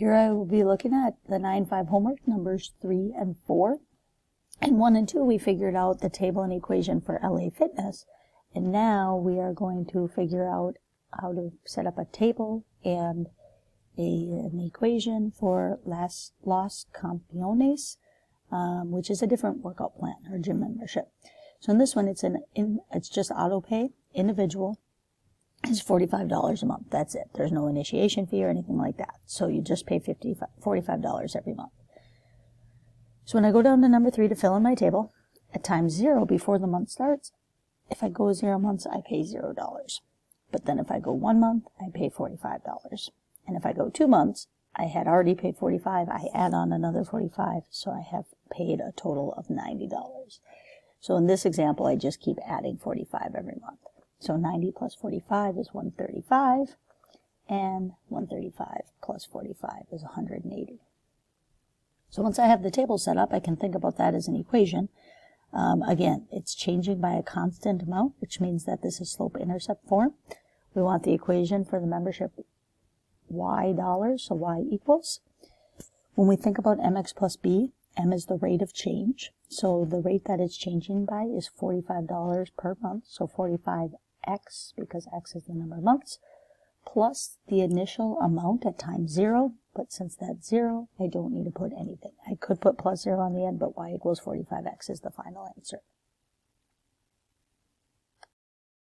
Here I will be looking at the 9-5 homework, numbers 3 and 4. In 1 and 2, we figured out the table and equation for LA Fitness. And now we are going to figure out how to set up a table and an equation for Los Campeones, which is a different workout plan or gym membership. So in this one, it's just auto pay, individual. It's $45 a month. That's it. There's no initiation fee or anything like that. So you just pay $45 every month. So when I go down to number 3 to fill in my table, at time 0 before the month starts, if I go 0 months, I pay $0. But then if I go 1 month, I pay $45. And if I go 2 months, I had already paid $45. I add on another $45. So I have paid a total of $90. So in this example, I just keep adding $45 every month. So 90 plus 45 is 135, and 135 plus 45 is 180. So once I have the table set up, I can think about that as an equation. Again, it's changing by a constant amount, which means that this is slope-intercept form. We want the equation for the membership y dollars, so y equals. When we think about mx plus b, m is the rate of change. So the rate that it's changing by is $45 per month, so 45x, because x is the number of months, plus the initial amount at time 0, but since that's 0, I don't need to put anything. I could put plus 0 on the end, but y equals 45x is the final answer.